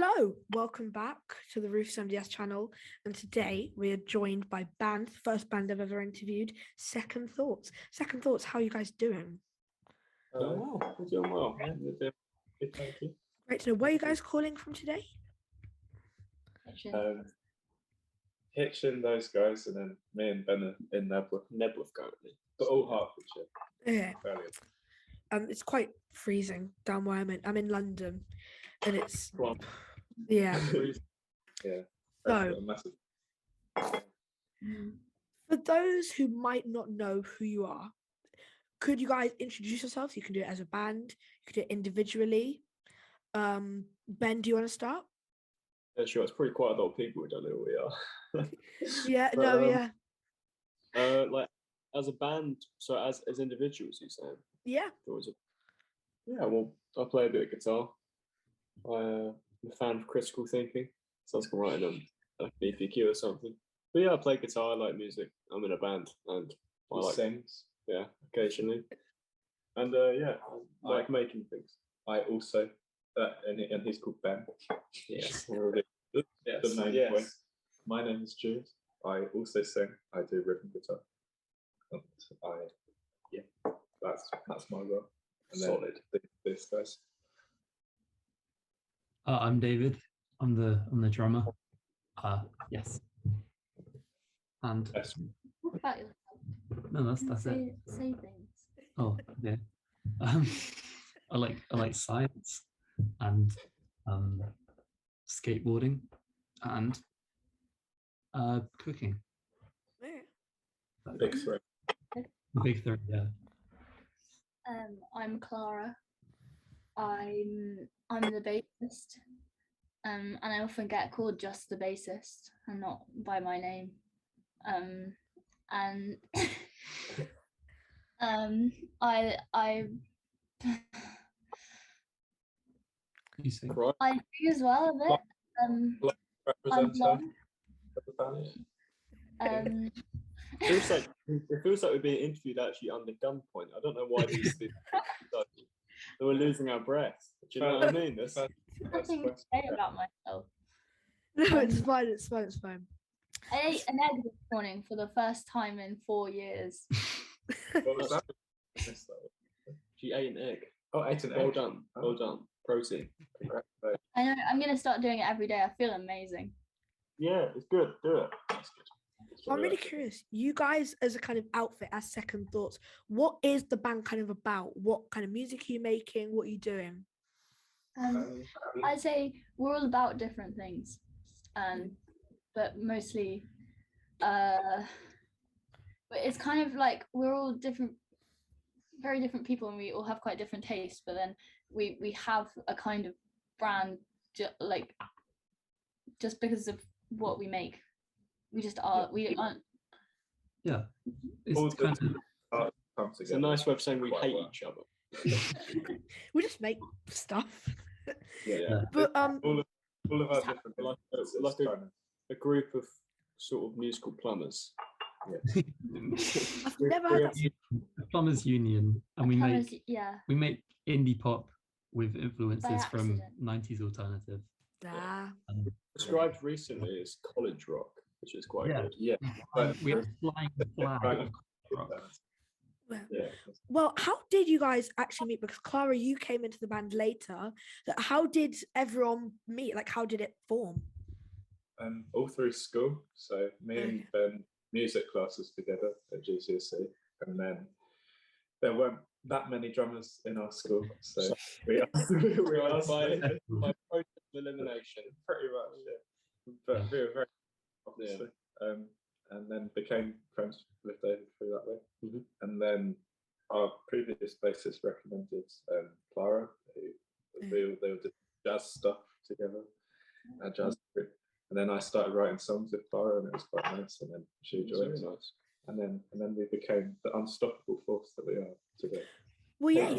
Hello, welcome back to the Roofs MDS channel. And today we are joined by band, the first band I've ever interviewed, Second Thoughts. Second Thoughts, how are you guys doing? We're doing well. Yeah, we're doing good, thank you. Great to know. Where are you guys calling from today? Hitchin, those guys, and then me and Ben are in Nebworth currently, but all Hertfordshire. Yeah. It's quite freezing down where I'm in. I'm in London, and it's yeah. Yeah. So, Massive. for those who might not know who you are, could you guys introduce yourselves? You can do it as a band. You can do it individually. Ben, do you want to start? Yeah, sure. It's probably quite a lot of people who don't know who we are. Yeah. Like as a band, so as individuals, you saying? Yeah. Yeah. Well, I play a bit of guitar. I'm a fan of critical thinking. Sounds like I'm writing on like BPQ or something. But yeah, I play guitar. I like music. I'm in a band, and I like sings. Yeah, occasionally. And yeah, I like making things. I also, and he's called Ben. Yes. The main point. My name is Jude. I also sing. I do rhythm guitar. And that's my role. And solid. This guys. I'm David. I'm the drummer. Yes. And what about yourself? no, that's it. Say things. Oh yeah. I like science and skateboarding and cooking. Big three. Big three, yeah. I'm Clara. I'm the bassist. And I often get called just the bassist and not by my name. And I You sing. I do as well a bit. I'm blonde. It feels like we're being interviewed actually under gunpoint. I don't know why these things. We're losing our breath. Do you know what I mean? There's nothing to say about myself. No, it's fine. I ate an egg this morning for the first time in 4 years. What was that? She ate an egg. Oh, ate an egg. Well done. Protein. Congratulations. I know. I'm gonna start doing it every day. I feel amazing. Yeah, it's good. Do it. I'm really curious. You guys, as a kind of outfit, as Second Thoughts, what is the band kind of about? What kind of music are you making? What are you doing? I'd say we're all about different things, but mostly, but it's kind of like we're all different, very different people, and we all have quite different tastes. But then we have a kind of brand, just because of what we make. We just are. We aren't. Yeah, it's kind of. It's a nice way of saying we hate each other. We just make stuff. Yeah. But all of our different like a group of sort of musical plumbers. Yeah. I've never heard that. The Plumbers Union, and we make indie pop with influences from 90s alternative. Described recently as college rock, which is quite good. Yeah. We are flying the flag. Well, how did you guys actually meet? Because Clara, you came into the band later. How did everyone meet? Like, how did it form? All through school. So me and Ben, music classes together at GCSE, and then there weren't that many drummers in our school, so we are by process of elimination, pretty much. Yeah. But we were very obviously. And then became friends with David through that way. Mm-hmm. And then our previous bassist recommended Clara, who they all did jazz stuff together, a jazz group. And then I started writing songs with Clara, and it was quite nice. And then she joined, really nice. And then we became the unstoppable force that we are today. Well, yeah,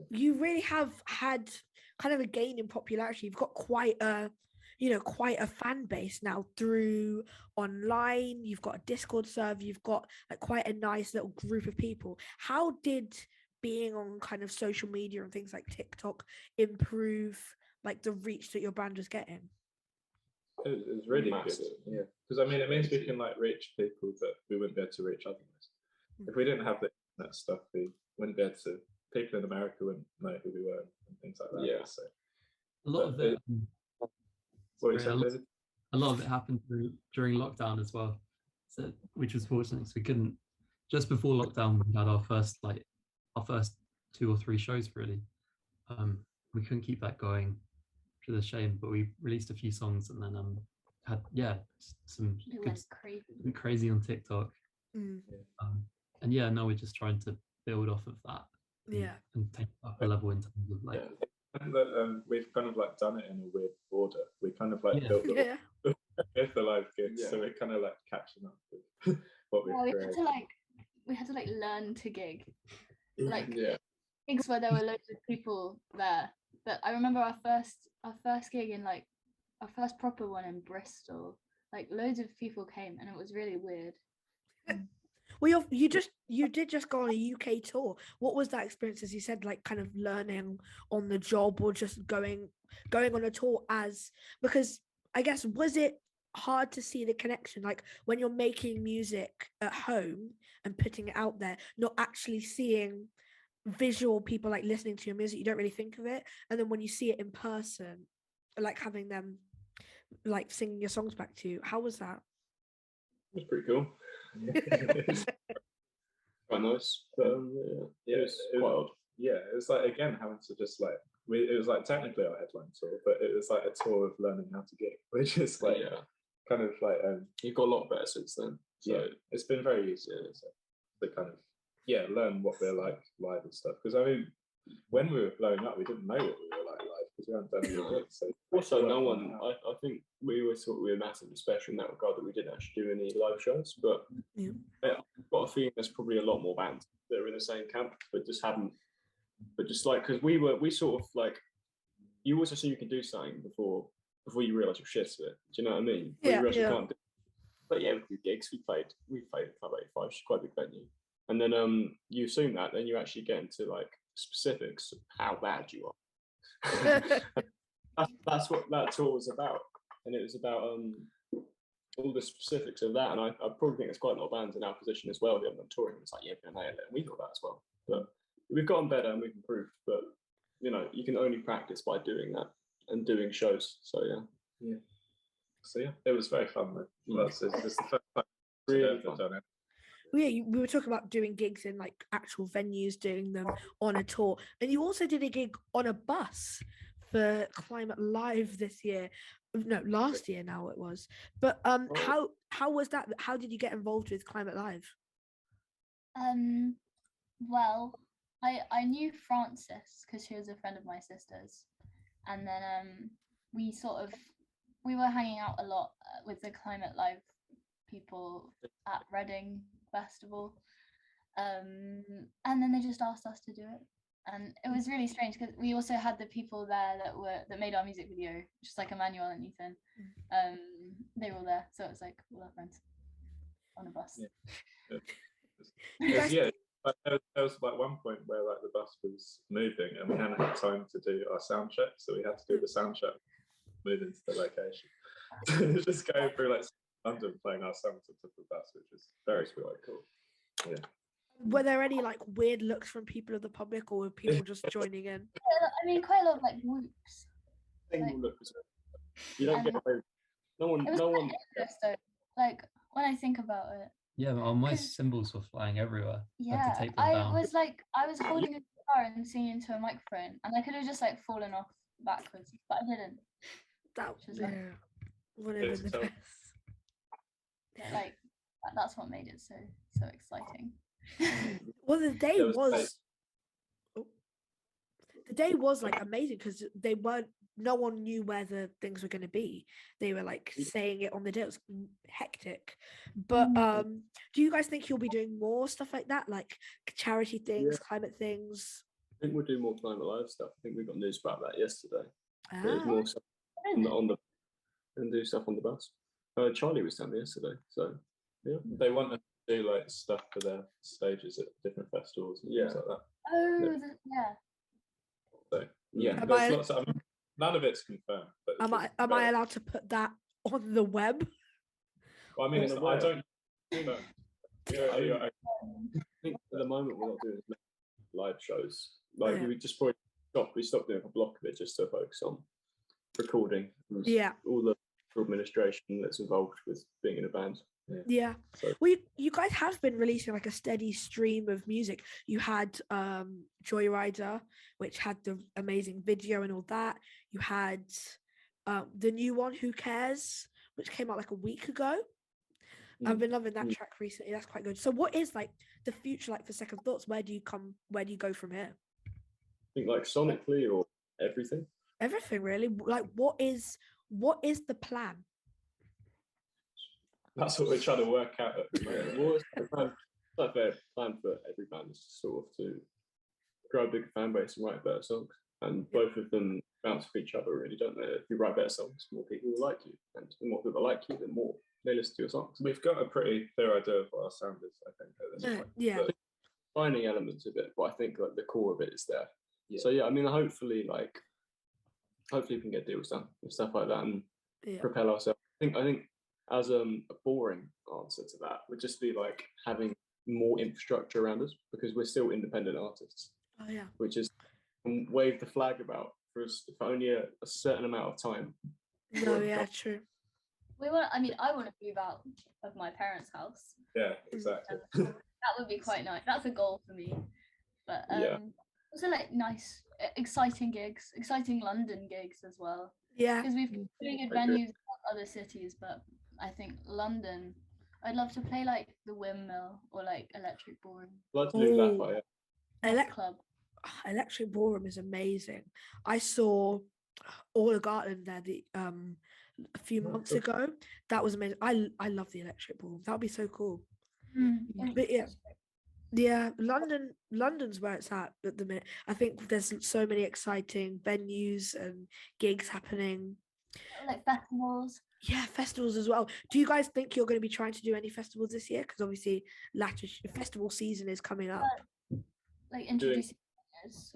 you really have had kind of a gain in popularity. You've got quite a fan base now through online. You've got a Discord server. You've got like quite a nice little group of people. How did being on kind of social media and things like TikTok improve like the reach that your band was getting? It was really massive, yeah. Because I mean, it means we can like reach people that we wouldn't be able to reach otherwise. If we didn't have that stuff, we wouldn't be able to. People in America wouldn't know who we were and things like that. Yeah. So A lot of it. A lot of it happened during lockdown as well, so which was fortunate because we couldn't. Just before lockdown, we had our first 2 or 3 shows really. We couldn't keep that going, which is a shame. But we released a few songs and then had some crazy on TikTok. And yeah, now we're just trying to build off of that. And take up a level in terms of like. We've kind of like done it in a weird order. We kind of like built the live gigs, so we're kind of like catching up with what we've created. We had to learn to gig, gigs where there were loads of people there. But I remember our first gig in our first proper one in Bristol. Like loads of people came, and it was really weird. Well, you did just go on a UK tour. What was that experience, as you said, like kind of learning on the job, or just going on a tour because I guess, was it hard to see the connection, like when you're making music at home and putting it out there, not actually seeing visual people like listening to your music, you don't really think of it, and then when you see it in person, like having them like singing your songs back to you, how was that? It was pretty cool. Quite nice, but it was quite odd. Yeah, it was like again having to just like it was like technically our headline tour, but it was like a tour of learning how to gig, which is like kind of like you've got a lot better since then. So it's been very easy to kind of learn what we're like live and stuff. Because I mean, when we were blowing up, we didn't know what we were like live because we hadn't done any gigs. So also, no one. I think we always thought we were massively special in that regard, that we didn't actually do any live shows. But I've got a feeling there's probably a lot more bands that are in the same camp, but just haven't. But just like, because we sort of like, you also see you can do something before you realise you're shit at it. Do you know what I mean? Yeah. You can't do. But we do gigs. We played Club 85, which is quite a big venue. And then you assume that, then you actually get into like specifics of how bad you are. That's what that tour was about, and it was about all the specifics of that. And I probably think there's quite a lot of bands in our position as well. The other than touring, it's like we're gonna nail it, and we got that as well. But we've gotten better and we've improved. But you can only practice by doing that and doing shows. So it was very fun though. It's the first time really I've done it. We were talking about doing gigs in like actual venues, doing them on a tour, and you also did a gig on a bus for Climate Live last year now it was. But how was that? How did you get involved with Climate Live? Well, I knew Frances because she was a friend of my sister's, and then we were hanging out a lot with the Climate Live people at Reading Festival, and then they just asked us to do it, and it was really strange because we also had the people there that made our music video, just like Emmanuel and Ethan. They were all there, so it was like all our friends on a bus. There was like one point where like the bus was moving and we hadn't had time to do our sound check, so we had to do the sound check, move into the location. Just going through like London playing our songs on top of the bus, which was very cool. Yeah. Were there any like weird looks from people of the public, or were people just joining in? I mean, quite a lot of like whoops. You don't get away. No one. Like when I think about it. Yeah, my cymbals were flying everywhere. Yeah, I had to take them down. I was holding a guitar and singing into a microphone, and I could have just like fallen off backwards, but I didn't. Would have been the best. Like that's what made it so exciting. Well, the day was like amazing because no one knew where the things were going to be. They were like saying it on the day. It was hectic. But do you guys think you'll be doing more stuff like that, like charity things, climate things? I think we'll do more Climate Live stuff. I think we got news about that yesterday. There's more stuff on the and do stuff on the bus. Charlie was down there yesterday, so yeah. They want us to do like stuff for their stages at different festivals and things like that. Oh, yeah. So yeah, there's lots of. none of it's confirmed. But Am I allowed to put that on the web? Well, I mean, I don't. I think at the moment we're not doing live shows. Like we just probably stopped doing a block of it just to focus on recording. All the administration that's involved with being in a band. Yeah. So, well, you guys have been releasing like a steady stream of music. You had Joyrider, which had the amazing video and all that. You had the new one, Who Cares, which came out like a week ago. I've been loving that track recently. That's quite good. So what is like the future like for Second Thoughts? Where do you go from here? I think like sonically or everything? Everything really. Like what is the plan? That's what we're trying to work out at the moment. Well, it's like a plan for every band is sort of to grow a bigger fan base and write better songs. And both of them bounce off each other, really, don't they? If you write better songs, more people will like you. And the more people like you, the more they listen to your songs. We've got a pretty clear idea of what our sound is, I think, at this point. Yeah. Finding elements of it, but I think like the core of it is there. Yeah. So I mean, hopefully we can get deals done and stuff like that and propel ourselves. I think as a boring answer to that would just be like having more infrastructure around us, because we're still independent artists. Oh yeah. Which is wave the flag about for us for only a certain amount of time. No, yeah, true. I want to move out of my parents' house. Yeah, exactly. That would be quite nice. That's a goal for me. But also like nice, exciting gigs, exciting London gigs as well. Yeah. Because we've been doing good venues in other cities, but I think London, I'd love to play like the Windmill or like Electric Ballroom. I'd like to do Lafayette. Club. Electric Ballroom is amazing. I saw All Garden there a few months ago. That was amazing. I love the Electric Ballroom. That would be so cool. But yeah, London's where it's at the minute. I think there's so many exciting venues and gigs happening. Like festivals. Yeah, festivals as well. Do you guys think you're going to be trying to do any festivals this year? Because obviously, festival season is coming up. Like introducing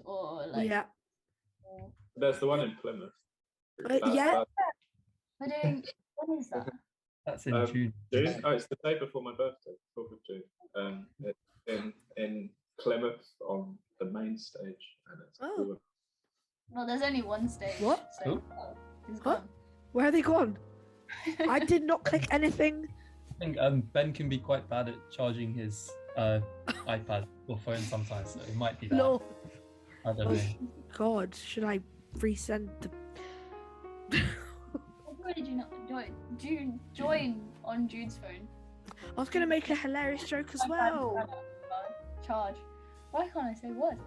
or like There's the one in Plymouth. Yeah. We're doing. When is that? That's in June. Oh, it's the day before my birthday, 4th of June. It's in Plymouth on the main stage, and it's cool. Well, there's only one stage. What? So, it's gone. Where are they gone? I did not click anything. I think Ben can be quite bad at charging his iPad or phone sometimes, so it might be that. No. I don't know. God, should I resend the... Why did you not join on Jude's phone? I was going to make a hilarious joke as well. Charge. Why can't I say what?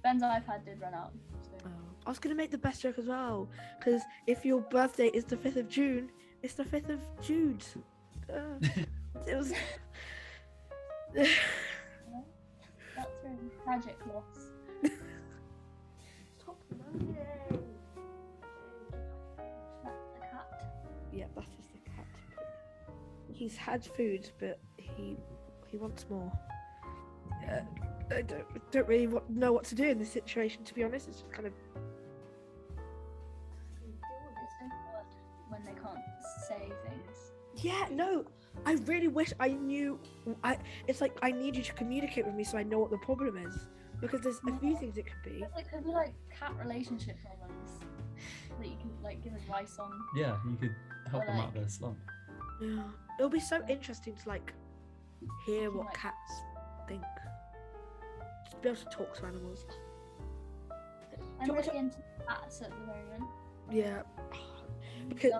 Ben's iPad did run out. So. I was going to make the best joke as well, because if your birthday is the 5th of June, it's the 5th of Jude. It was... That's a tragic loss. Stop moaning. That's the cat. Yeah, that's just the cat. He's had food, but he wants more. I don't really know what to do in this situation, to be honest. It's just kind of... It's so hard when they can't say things. Yeah, no, I really wish I knew. It's like I need you to communicate with me so I know what the problem is, because there's a few things it could be. It could be like cat relationship problems that you can like give advice on. Yeah, you could help them out of their slump. Yeah, it'll be so interesting to like hear what cats think. Just be able to talk to animals. I'm really into cats at the moment. Yeah, because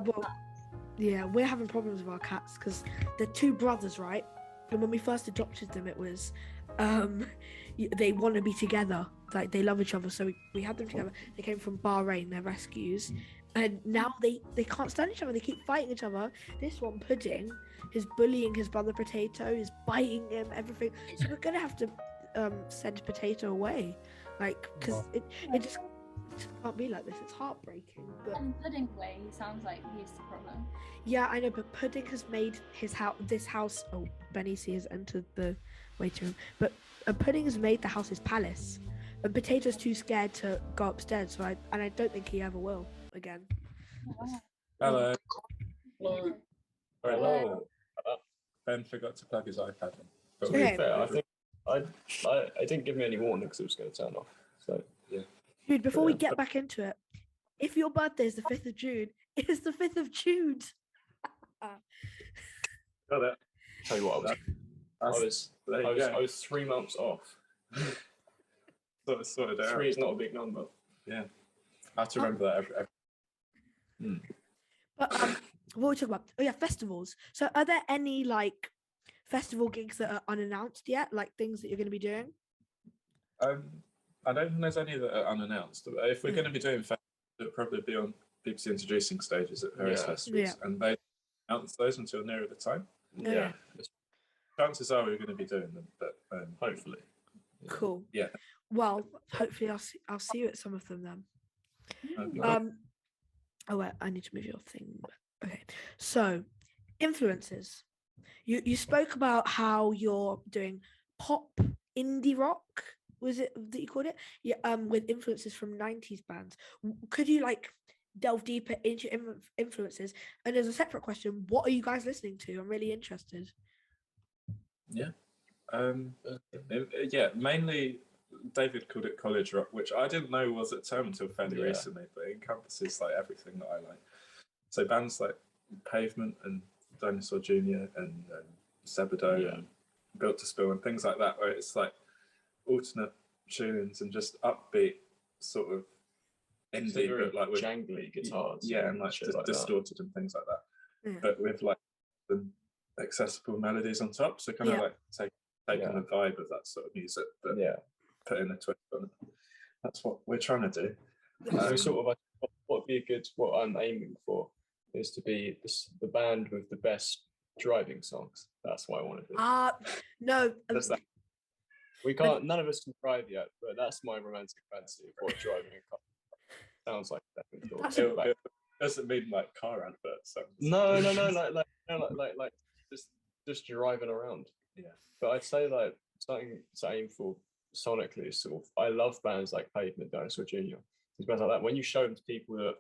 yeah, we're having problems with our cats because they're two brothers, right? And when we first adopted them, it was they want to be together, like they love each other, so we had them together. They came from Bahrain, they're rescues, and now they can't stand each other. They keep fighting each other. This one, Pudding, is bullying his brother Potato, is biting him, everything. So we're gonna have to send Potato away, like, because it just can't be like this. It's heartbreaking. But and Pudding way, he sounds like he's the problem. Yeah, I know, but Pudding has made this house. Oh, Benici has entered the waiting room. But Pudding has made the house his palace, and Potato's too scared to go upstairs. So I don't think he ever will. again. Hello. Hello. Hello. Ben forgot to plug his iPad in. But To be Okay. fair, I think I didn't give me any warning because it was going to turn off. So yeah. Dude, before we get back into it, if your birthday is the 5th of June, it's the 5th of June. Got it. Tell you what, I was 3 months off. Sorted out. 3 is not a big number. Yeah. I have to remember that every But what were we talking about? Oh yeah, festivals. So are there any like festival gigs that are unannounced yet? Like things that you're going to be doing? I don't think there's any that are unannounced. If we're going to be doing festivals, it'll probably be on BBC introducing stages at various festivals, and they announce those until nearer the time. Yeah. Chances are we're going to be doing them, but Hopefully. Cool. Yeah. Well, hopefully I'll see you at some of them then. Oh wait, I need to move your thing. Okay. So, influences. You spoke about how you're doing pop indie rock. Was it that you called it? Yeah. With influences from 90s bands. Could you like delve deeper into influences? And as a separate question, what are you guys listening to? I'm really interested. Yeah. Mainly David called it college rock, which I didn't know was a term until fairly recently, but it encompasses like everything that I like. So bands like Pavement and Dinosaur Jr. and Sabado and Built to Spill and things like that, where it's like alternate tunes and just upbeat sort of indie, but like with jangly guitars. And like distorted and things like that. But with like the accessible melodies on top, so kind of like taking the vibe of that sort of music, but putting a twist on it. That's what we're trying to do. So sort of like what would be what I'm aiming for is to be the band with the best driving songs. That's what I want to do. No. We can't. None of us can drive yet, but that's my romantic fantasy of what driving a car sounds like. It doesn't mean like car adverts. No. Like just driving around. Yeah. But I'd say like something to aim for sonically is sort of. I love bands like Pavement, Dinosaur Jr. These bands like that. When you show them to people that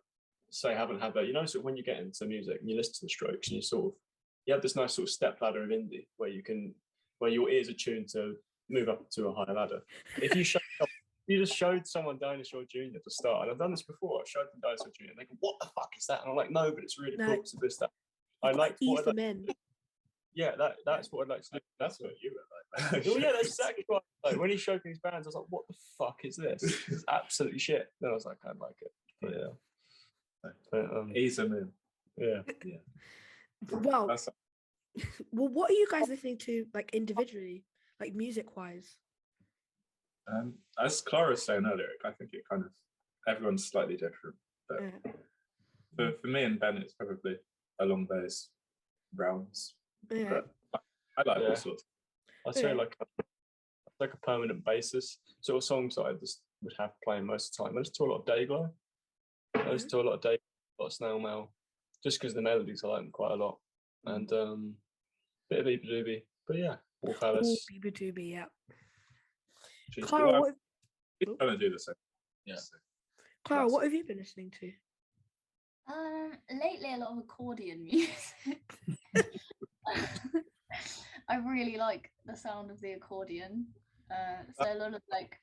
say haven't had that, sort of when you get into music and you listen to the Strokes and you have this nice sort of step ladder of indie where your ears are tuned to move up to a higher ladder. If you just showed someone Dinosaur Jr. to start, and I've done this before, I showed them Dinosaur Jr. and they go, "What the fuck is that?" And I'm like, "No, but it's really cool to this, that." I like ease them in. Yeah, that's what I'd like to do. That's what you were like. Well, yeah, that's exactly what like when he showed me these bands, I was like, "What the fuck is this? It's absolutely shit." Then I was like, "I'd like it." But, ease them in. Yeah. Well, what are you guys listening to, like individually, like music-wise? As Clara was saying earlier, I think it kind of everyone's slightly different. But for me and Ben, it's probably along those realms. But I like all sorts. I'd say like a permanent basis sort of songs that I just would have playing most of the time. I listen to a lot of Dayglow. I listen to a lot of Dayglow, a lot of Snail Mail, just because the melodies I like them quite a lot, and bit of Beaver Doobie. But yeah, Wolf Alice. Beaver Doobie, yeah. Clara, what? I'm gonna do the same. Yeah. Clara, what have you been listening to? Lately, a lot of accordion music. I really like the sound of the accordion. So a lot of like,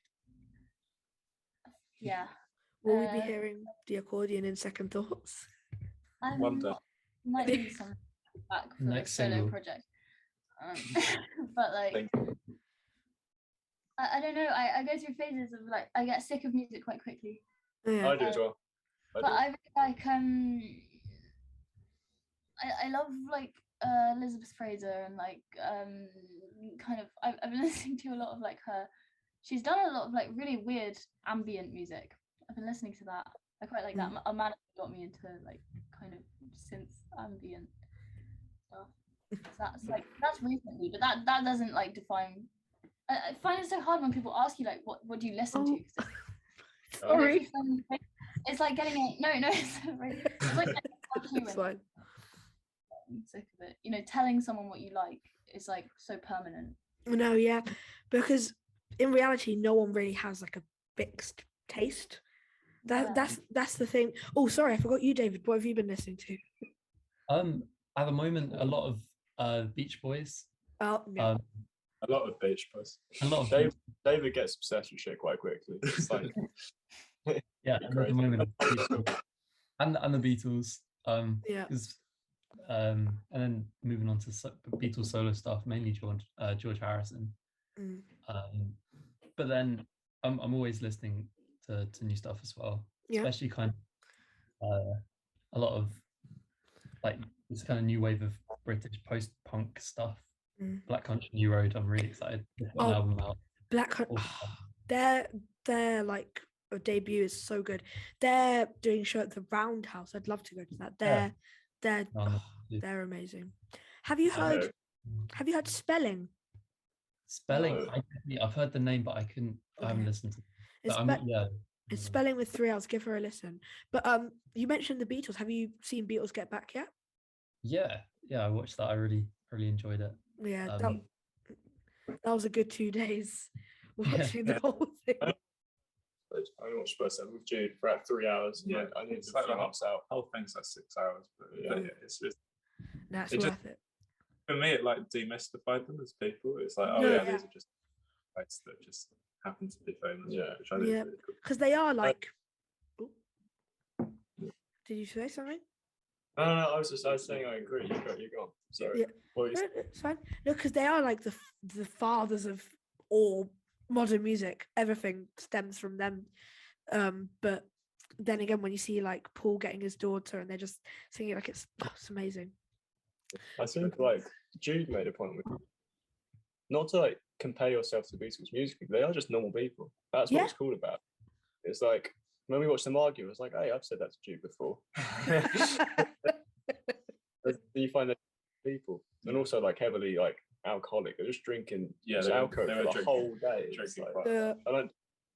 Will we be hearing the accordion in Second Thoughts? Wonder. Might do some back for the solo project. But like, I don't know. I go through phases of like I get sick of music quite quickly. I do as well. I really like I love like Elizabeth Fraser and like kind of I've been listening to a lot of like her. She's done a lot of like really weird ambient music. I've been listening to that. I quite like that. A man got me into like kind of synth ambient stuff. So that's recently, but that doesn't like define. I find it so hard when people ask you like what do you listen to? Sorry. It's like getting a no. It's like it's fine. I'm sick of it. Telling someone what you like is like so permanent. No, yeah, because in reality, no one really has like a fixed taste. That's the thing. Oh, sorry, I forgot you, David. What have you been listening to? At the moment, a lot of Beach Boys. Oh, yeah. A lot of Beach Boys. A lot of David gets obsessed with shit quite quickly. It's like yeah, at the moment, and the Beatles. Yeah. And then moving on to Beatles solo stuff, mainly George Harrison. But then I'm always listening to new stuff as well, especially kind of a lot of like this kind of new wave of British post-punk stuff. Black Country New Road. I'm really excited. They've got an album out. Black Country. Their like debut is so good. They're doing a show at the Roundhouse. I'd love to go to that. They're amazing. Have you heard Spelling? Spelling. I've heard the name, but I haven't listened to it. It's Spelling with 3 L's. Give her a listen. But you mentioned the Beatles. Have you seen Beatles Get Back yet? Yeah, I watched that. I really enjoyed it. Yeah, that was a good 2 days watching the whole thing. I watched Spurs with Jude for about 3 hours. Yeah, I need to fill ups out. Whole thing's like 6 hours, but it's just. That's worth it. For me, it like demystified them as people. It's like, these are just sites that just happen to be famous. Yeah, which I think is really cool. Because they are like. Did you say something? No, I was saying I agree. You go. Sorry. Yeah. It's fine. No, because they are like the fathers of all modern music. Everything stems from them. But then again, when you see like Paul getting his daughter and they're just singing, like it's amazing. I think like Jude made a point with not to like compare yourself to the Beatles musically. They are just normal people. That's what it's cool about. It's like when we watch them argue, it's like, hey, I've said that to Jude before. You find that people, and also like heavily like alcoholic. They're just drinking alcohol for the whole day.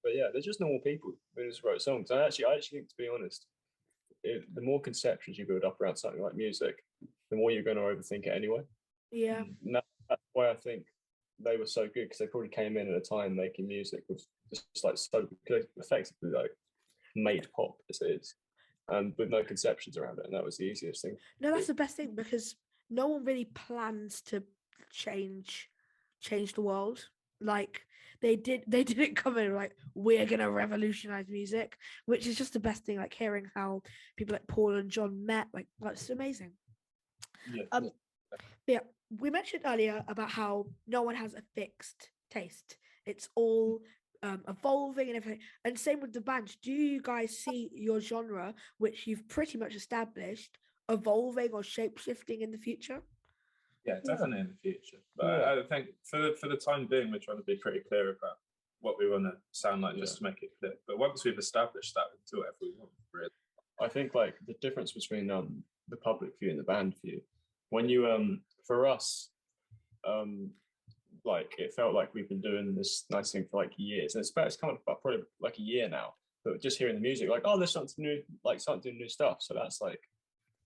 But yeah, they're just normal people who just wrote songs. I actually think, to be honest, the more conceptions you build up around something like music, the more you're going to overthink it anyway. Yeah. And that's why I think they were so good, because they probably came in at a time making music with just like so effectively like made pop as it is, and with no conceptions around it, and that was the easiest thing. No, that's the best thing, because no one really plans to change the world. Like they didn't come in like, we're gonna revolutionize music, which is just the best thing. Like hearing how people like Paul and John met, like that's amazing. Yeah, we mentioned earlier about how no one has a fixed taste. It's all evolving and everything. And same with the band. Do you guys see your genre, which you've pretty much established, evolving or shape-shifting in the future? Yeah, definitely in the future. But I think for the time being, we're trying to be pretty clear about what we want to sound like, just to make it clear. But once we've established that, we can do whatever we want, really. I think like the difference between the public view and the band view, when you for us, like it felt like we've been doing this nice thing for like years, and it's coming up probably like a year now. But just hearing the music, like, oh, there's something new, like starting doing new stuff. So that's like,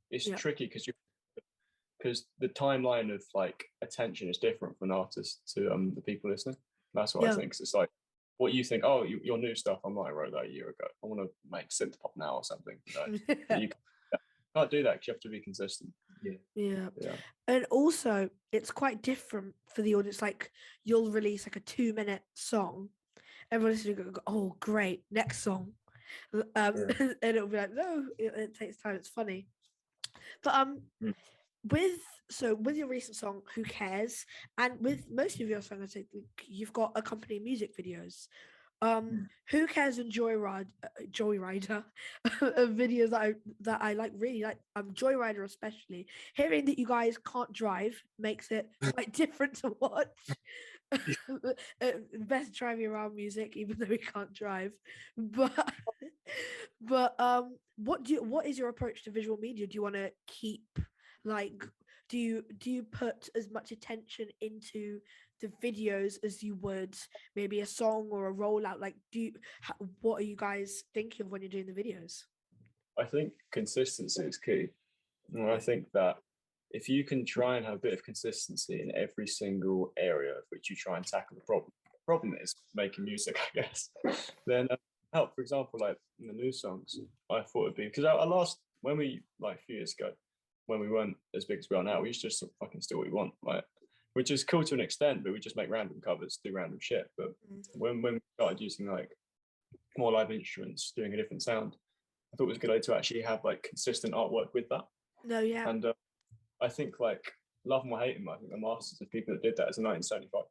it's tricky because the timeline of like attention is different from an artist to the people listening. That's what I think. It's like what you think. Oh, your new stuff. I might have wrote that a year ago. I want to make synth pop now or something. You can't do that because you have to be consistent. Yeah. And also it's quite different for the audience. Like you'll release like a 2-minute song, everyone's gonna go, oh great, next song. And it'll be like, no, it takes time, it's funny. But with your recent song Who Cares, and with most of your songs, I think you've got accompanying music videos. Who Cares and Joyrider videos that I like, really like. Joyrider especially. Hearing that you guys can't drive makes it quite different to watch. Best driving around music, even though we can't drive. But what is your approach to visual media? Do you want to keep like? Do you put as much attention into the videos as you would maybe a song or a rollout? Like, what are you guys thinking of when you're doing the videos? I think consistency is key. And I think that if you can try and have a bit of consistency in every single area of which you try and tackle the problem is making music, I guess, then help. For example, like in the new songs, I thought it'd be because I last when we like a few years ago, when we weren't as big as we are now, we used to just fucking still what we want, like, which is cool to an extent, but we just make random covers, do random shit. But when we started using like more live instruments, doing a different sound, I thought it was a good idea to actually have like consistent artwork with that. No, yeah. And I think like love them or hate them, I think the masters of people that did that is in 1975.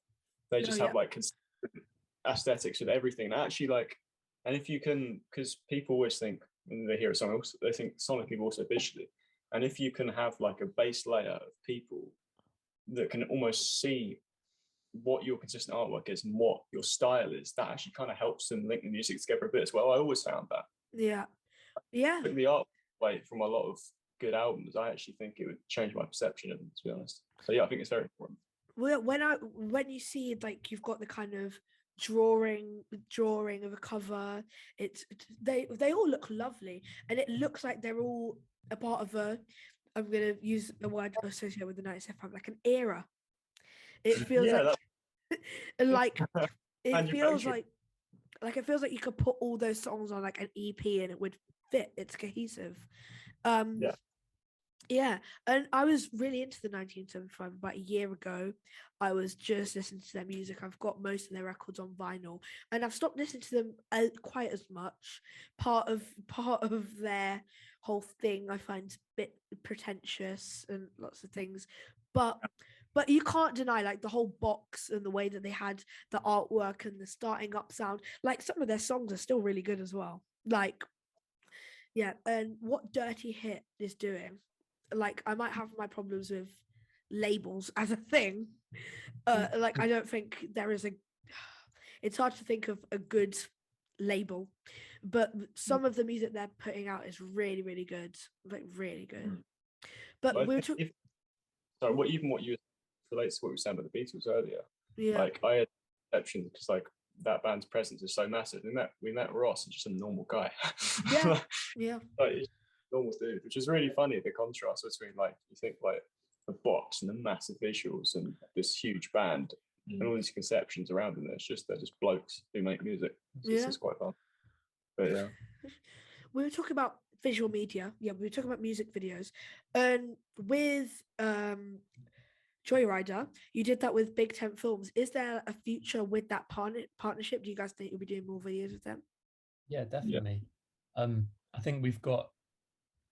They just have like consistent aesthetics with everything. And actually, like, and if you can, because people always think when they hear a song, they think sonically, but also visually. And if you can have like a base layer of people that can almost see what your consistent artwork is and what your style is, that actually kind of helps them link the music together a bit as well. I always found that. Yeah. The art way from a lot of good albums, I actually think it would change my perception of them, to be honest. So yeah, I think it's very important. Well, when you see like you've got the kind of drawing of a cover, they all look lovely, and it looks like they're all a part of a, I'm gonna use a word associated with the 95, like an era. It feels like it feels like it feels like you could put all those songs on like an EP and it would fit. It's cohesive. Yeah, and I was really into the 1975 about a year ago. I was just listening to their music. I've got most of their records on vinyl, and I've stopped listening to them quite as much. Part of their whole thing I find a bit pretentious and lots of things, but you can't deny like the whole box and the way that they had the artwork and the starting up sound. Like some of their songs are still really good as well. Like, yeah, and what Dirty Hit is doing. Like I might have my problems with labels as a thing. Like I don't think there is it's hard to think of a good label, but some of the music they're putting out is really, really good, like really good. But we were talking. So what you relates to what we were saying about the Beatles earlier. Yeah. Like I had exceptions because like that band's presence is so massive. We met Ross, and just a normal guy. Yeah. Yeah. Like, normal dude, which is really funny, the contrast between like you think like the box and the massive visuals and this huge band and all these conceptions around them. They're just blokes who make music. It's quite fun. But yeah, we were talking about visual media. Yeah, we were talking about music videos, and with Joyrider, you did that with Big Tent Films. Is there a future with that partnership? Do you guys think you'll be doing more videos with them? Yeah, definitely. I think we've got.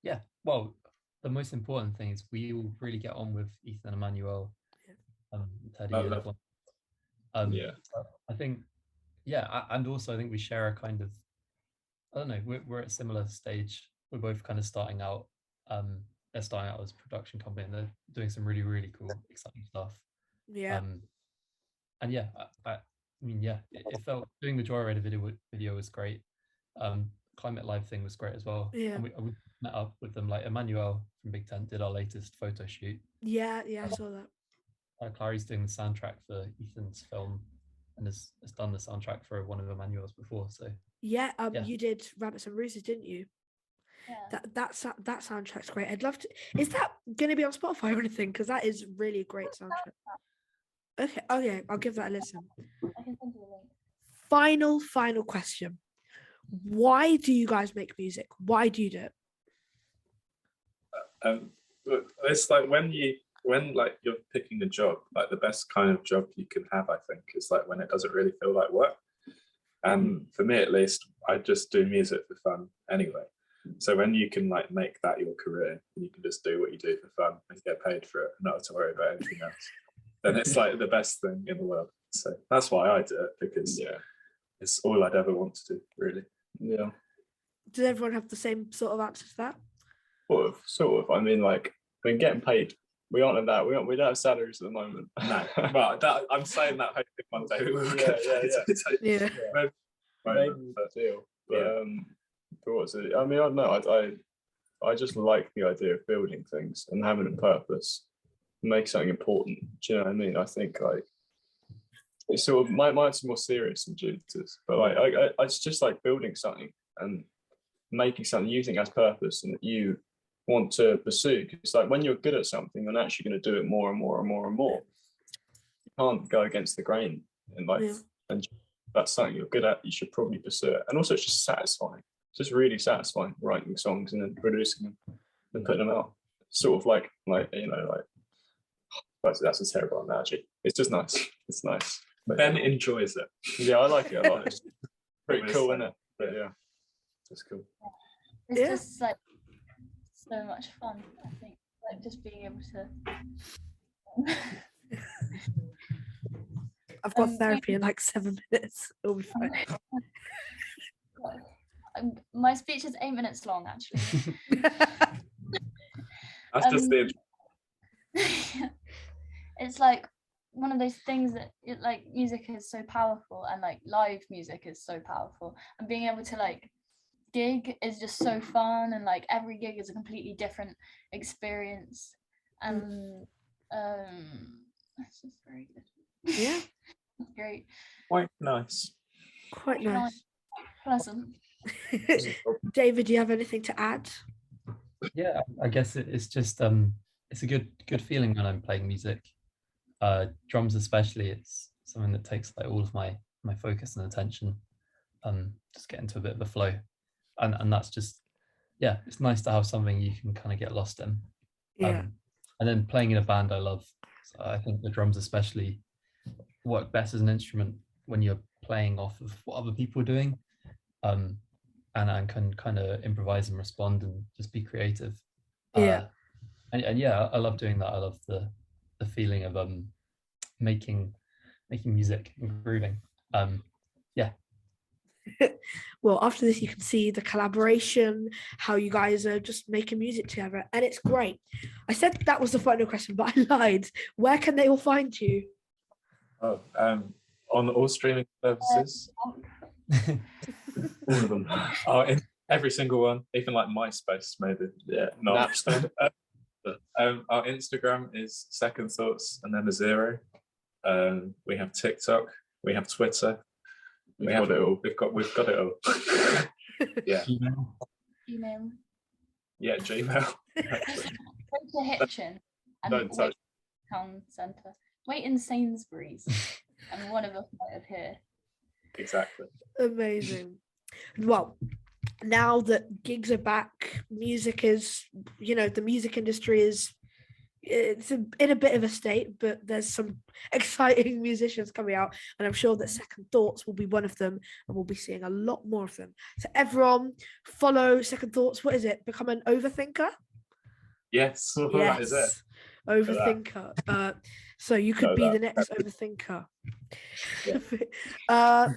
Yeah, well, the most important thing is we all really get on with Ethan, Emmanuel, Teddy, and everyone. I think, and also I think we share a kind of, I don't know, we're at a similar stage. We're both kind of starting out. They're starting out as a production company, and they're doing some really, really cool, exciting stuff. Yeah. And yeah, I mean, yeah, it felt doing the Joyrider video was great. Climate Live thing was great as well. Yeah. And we met up with them. Like Emmanuel from Big Tent did our latest photo shoot. Yeah, I saw that. Clary's doing the soundtrack for Ethan's film and has done the soundtrack for one of Emmanuel's before. So yeah, you did Rabbits and Roosters, didn't you? Yeah. That soundtrack's great. I'd love to. Is that going to be on Spotify or anything? Because that is really a great soundtrack. Okay. Oh yeah, I'll give that a listen. I can send you the link. Final question. Why do you guys make music? Why do you do it? It's like when like you're picking a job, like the best kind of job you can have, I think, is like when it doesn't really feel like work. And for me, at least, I just do music for fun anyway. So when you can like make that your career, and you can just do what you do for fun and get paid for it, and not have to worry about anything else, then it's like the best thing in the world. So that's why I do it, because it's all I'd ever want to do, really. Yeah. Does everyone have the same sort of answer to that? Sort of. I mean, like, we're getting paid. We aren't at that. We don't have salaries at the moment. No, but I'm saying that hopefully one day we will get paid. Maybe deal. But what's it? I mean, I don't know. I just like the idea of building things and having a purpose, make something important. Do you know what I mean? I think like it's sort of mine's more serious than Judith's, but like it's just like building something and making something you think has purpose and that you want to pursue. It's like when you're good at something, you're actually going to do it more and more and more and more. You can't go against the grain in life. And that's something you're good at, you should probably pursue it. And also, it's just satisfying. It's just really satisfying writing songs and then producing them and putting them out. Sort of like that's a terrible analogy. It's just nice. It's nice. But Ben enjoys it. Yeah, I like it a lot. It's pretty cool, isn't it? But yeah, it's cool. It's just like so much fun, I think. Like just being able to I've got therapy in like 7 minutes. It'll be fine. My speech is 8 minutes long, actually. That's just the it's like one of those things that like music is so powerful, and like live music is so powerful, and being able to like gig is just so fun, and like every gig is a completely different experience, and that's just very good. Yeah. Great. quite nice. Quite nice. Pleasant. David, do you have anything to add? Yeah, I guess it's just it's a good feeling when I'm playing music. Drums especially, it's something that takes like all of my focus and attention. Just get into a bit of a flow, and that's just, yeah, it's nice to have something you can kind of get lost in. And then playing in a band I love. So I think the drums especially work best as an instrument when you're playing off of what other people are doing, and can kind of improvise and respond and just be creative. And yeah, I love doing that. I love the feeling of making music and grooving. Yeah. Well, after this you can see the collaboration, how you guys are just making music together, and it's great. I said that was the final question, but I lied. Where can they all find you? On all streaming services. All of them. In every single one, even like MySpace, maybe. Yeah, not Napster. Our Instagram is Second Thoughts and then a 0. We have TikTok. We have Twitter. We've got it all. We've got it all. Yeah. Email. Yeah, Gmail. Go to Hitchin and Don't touch. Town Centre. Wait in Sainsbury's, and one of us might appear. Exactly. Amazing. Well, now that gigs are back, music is, the music industry it's in a bit of a state, but there's some exciting musicians coming out, and I'm sure that Second Thoughts will be one of them, and we'll be seeing a lot more of them. So everyone follow Second Thoughts. What is it? Become an overthinker? Yes. Yes. That is it. Overthinker. So you could be the next overthinker.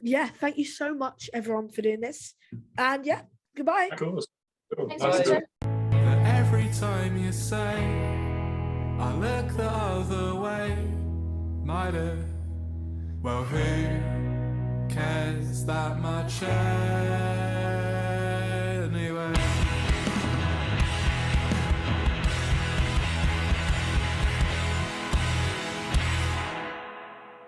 Yeah. Thank you so much, everyone, for doing this. And yeah, goodbye. Of course. Cool. Thanks, Nice Richard. That every time you say I look the other way, might have, well, who cares that much